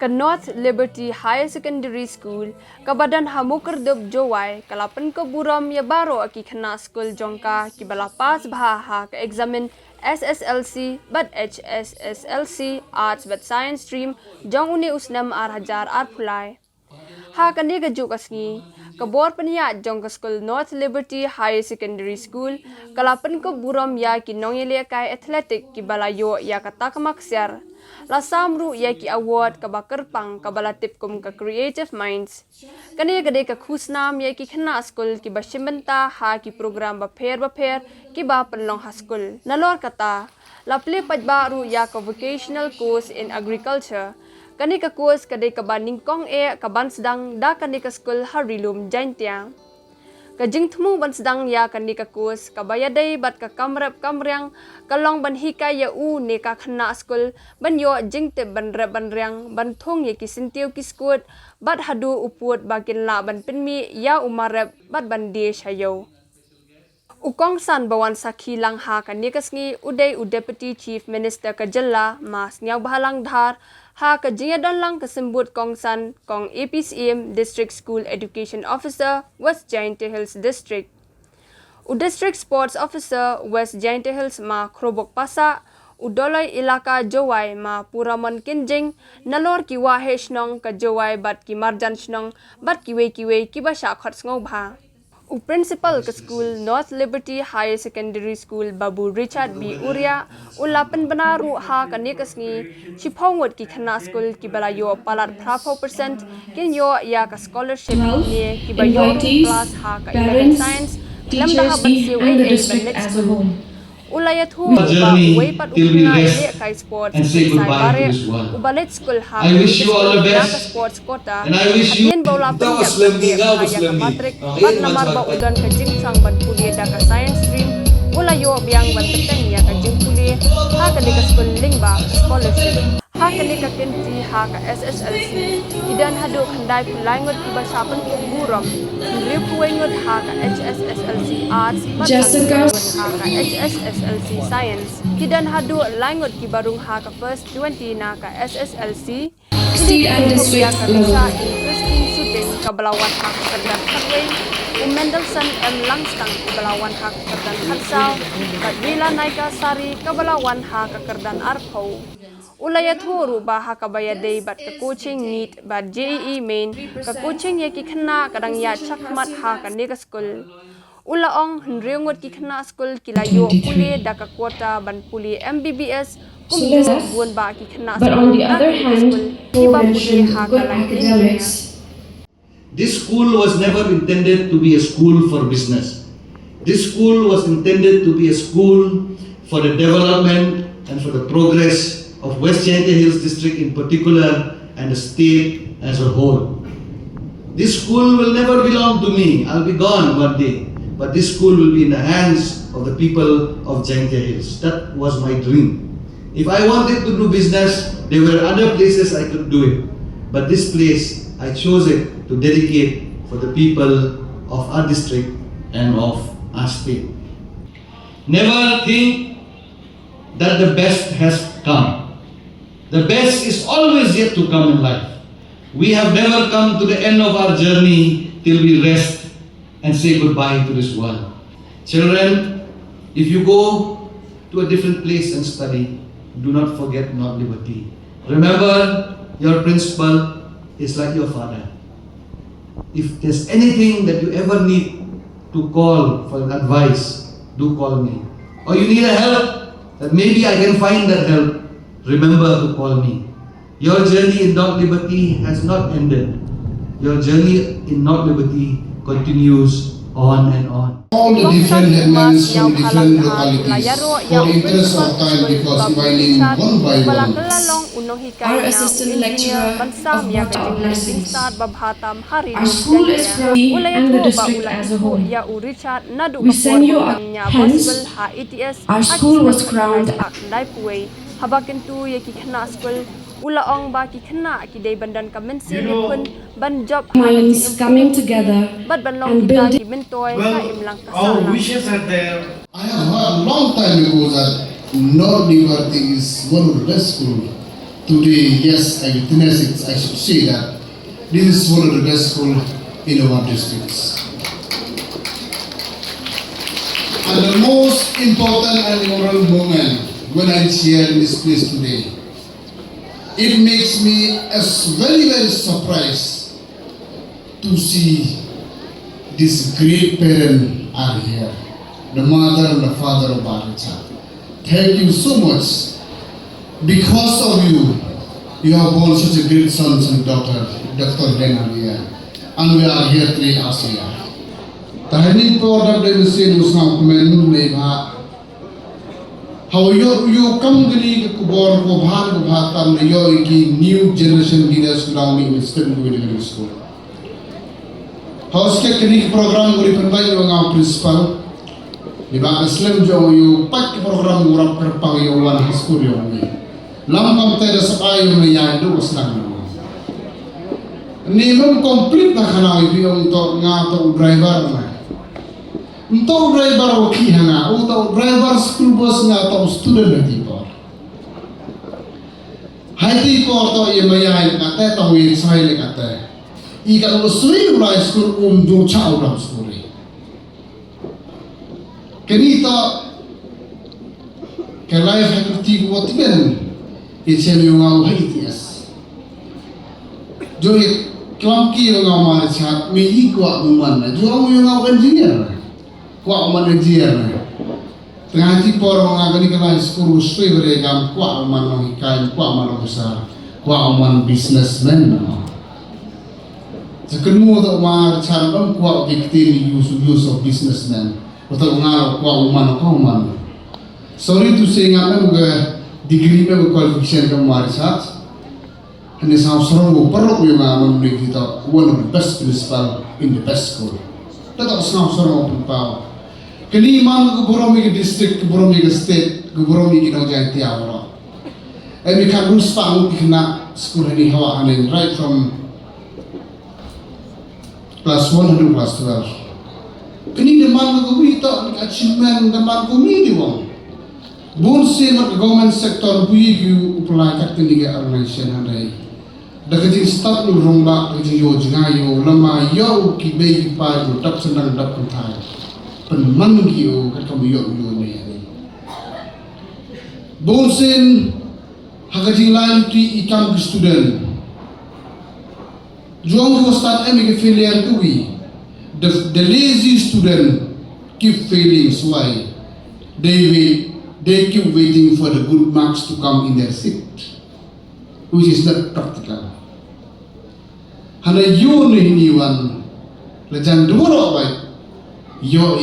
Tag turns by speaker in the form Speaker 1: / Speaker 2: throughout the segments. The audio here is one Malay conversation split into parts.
Speaker 1: North Liberty Higher Secondary School kabadan hamukar dub jowai kalapan ko buram ya baro aki khana school jongka ki bala pas bha ha ka examine SSLC but HSSLC arts but science stream jong uni usnam ar hajar ar phulai ha kani ga jukasngi kabor pania jong ka school North Liberty Higher Secondary School kalapan ko buram ya ki nongyele kai athletic ki bala yo ya kata kamaksiar la samru ya ki award ka bakar pang ka bala tip kum ka creative minds kani gade ka khusnam ya ki khana school ki bashimanta ha ki program ba pher ki ba panlong ha school nalor kata la ple pajba ru ya ka vocational course in agriculture kani ka course kade ka baning kong ka ban Sdang da kani ka school harilum jaintia ka jingthmu ban Sdang ya kani ka course ka bayadai bat ka kamryang kalong ban hikay ya u ne ka khana school ban yo jingte ban riang ban thong ye ki sintiu ki skut bat hadu uput bakin la ban pinmi ya umarep bat ban de shayo ukong san bawan sakhi lang ha kani kasngi uday deputy chief minister ka jalla mas nyaw bahalang dhar ha ka jingedon lang kasembut kong san kong APCM district school education officer West Giant Hills district district sports officer West Giant Hills ma krobok pasa udolay ilaka jowai ma puramon kinjing nalor ki wahesh nong ka jowai bat ki marjan shnong bat kiwe ki ba sha khot ngau bha principal ka school North Liberty Higher Secondary School Babu Richard B. Uria ulapan banaru ha kanikasngi chipongwat ki khana school ki balayo palat prapho percent kin yo ya ka scholarship ni ki bayo class ha ka science lam da ban siu
Speaker 2: and the district as a whole.
Speaker 1: Ulayat ho ba way pat ukna ile kai sports sai bare ubalit school ha
Speaker 3: I wish you all the best
Speaker 1: sports kota
Speaker 3: and I wish you
Speaker 1: bola Patrick bat namar ba udan ka jingchang ban puli da ka science stream ulayo biang ban peteng ya ka jingpuli ha ka de ka school lingba scholarship ha ka ne ka kenti ha ka SSLC idan hado khandai pulai ngot ki ba sapan buram ripuai ngot ha ka HSSLC arts
Speaker 2: Jessica
Speaker 1: ha ka HSSLC science kidan hado langot ki barung ha ka first 20 na ka SSLC
Speaker 2: State and district level.
Speaker 1: shooting kabalawan ha ka kerdan khatway Mendelssohn M. Langstang kabalawan ha ka kerdan khatsau Kadwila Naika Sari kabalawan ha ka kerdan arpau ulayat horu ba ha ka bayadai bat ka coaching NEET bat JEE main ka coaching ya ki khana kadang ya chakmat ha ka nega school ulaong hnriungot ki khana school kilayo puli da ka quota ban puli MBBS
Speaker 2: Syllad,
Speaker 1: bun ba ki khana
Speaker 2: but on the other hand, who mentioned good academics.
Speaker 3: This school was never intended to be a school for business. This school was intended to be a school for the development and for the progress of West Giant Hills district in particular and the state as a whole. This school will never belong to me. I'll be gone one day. But this school will be in the hands of the people of Giant Hills. That was my dream. If I wanted to do business, there were other places I could do it. But this place, I chose it to dedicate for the people of our district and of our state. Never think that the best has come. The best is always yet to come in life. We have never come to the end of our journey till we rest and say goodbye to this world. Children, if you go to a different place and study, do not forget North Liberty. Remember, your principal is like your father. If there's anything that you ever need to call for advice, do call me. Or you need a help, that maybe I can find that help, remember to call me. Your journey in North Liberty has not ended. Your journey in North Liberty continues on and on.
Speaker 4: All the different headmans from different localities for interest of time because if I name one by one.
Speaker 2: Our assistant lecturer of water blessings. Our school is free and the district as a whole. We send you up, hence, our school was crowned.
Speaker 1: Habakentu ya ki khana school ulaong ba ki khana ki dei bandan ka mensi ni khun ban job
Speaker 2: Minds coming together
Speaker 1: bat ban long
Speaker 2: and
Speaker 1: kita
Speaker 2: building.
Speaker 1: ki mentoy ka
Speaker 5: Well,
Speaker 1: imlang ka
Speaker 5: our
Speaker 1: sala
Speaker 5: wishes are there.
Speaker 4: I have heard a long time ago that North Liberty is one of the best schools. today, yes, I witness it, I should say that this is one of the best schools in our districts. And the most important and memorable moment when I share in this place today, it makes me very, very surprised to see this great parent are here, the mother and the father of our child. Thank you so much. Because of you, you have born such a great sons and daughter, Dr. Meghalaya, and we are here today as we are. Tahani po da de se no sa men ne ba. How you come gani ko bor ko bhan tam ne yo ki new generation leaders ground in Western Middle School. How ske kini program guri penbai yo ngau principal. Di ba Islam jo yo pak program urap perpang yo wan school yo ni. Lam kam te da sakai yo ne ya do Islam. Ni mem complete na kana yo untuk ngato driver na. Untuk driver waki hanga, untuk driver school bus nga atau student nanti por. Hai por to ye maya kata to ye sai le kata. Ika usui ulai school do cha ulam school. Kenita kelai fakulti ko tiben itchen yung au haitias. Jo klamki yung au ma chat me igwa muman na jo yung au engineer. Kuat man engineer. Tengah ti por mga gani kana school usui beregam kuat man no hikain kuat man besar. Kuat man businessman no. Sekenu to ma chan dom kuat dikti use of businessman. Betul ngal kuat man. Sorry to say ngam ga degree me qualification ka marisat. Hanya sa sorong go perlu yung ngam ni kita one of the best principal in the best school. Tato sa sorong pa. Kini man guboromi ke district, guboromi ke state, guboromi ke nojai tiawara. And we can lose pang kena school ini hawa hanin right from class 1 to class 12. Kini deman gubi to achievement deman gumi diwang. Bun se mak government sector bui gu upla kat ni ga organization hanai. Dagajing start lu romba dagajing yo jingayo lama yo ki be ki pa gu tap senang dap kuntai. Penman kiyo kat kami yo ni. Bonsen hakajing lain ti ikam student. Juang ko start emi ke failure to we. The lazy student keep failing why they keep waiting for the good marks to come in their seat, which is not practical. Hana yo ni hiniwan lejan duro bai. Yo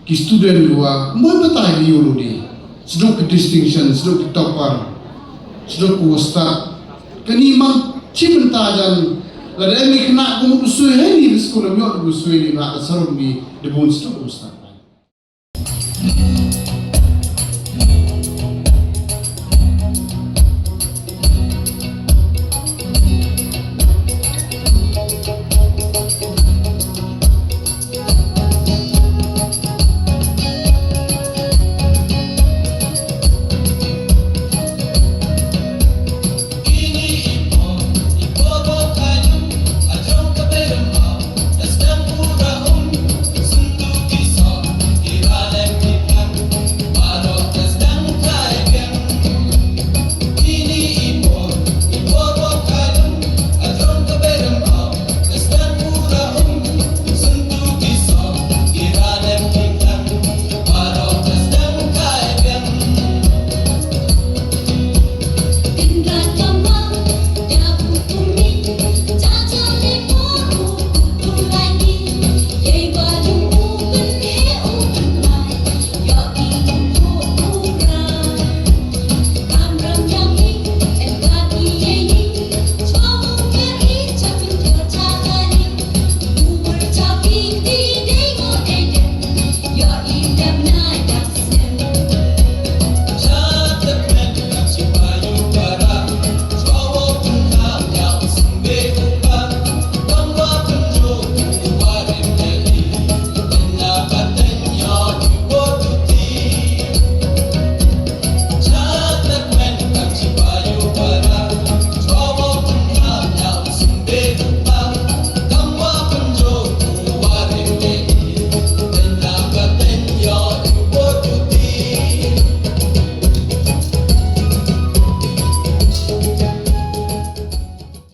Speaker 4: ki student gua mo batai yo ludi sedok distinction sedok topper sedok ustad kani mang cimentajan la demi kena ko usui heni sekolah yo usui ni ba sarung ni de bon sedok ustad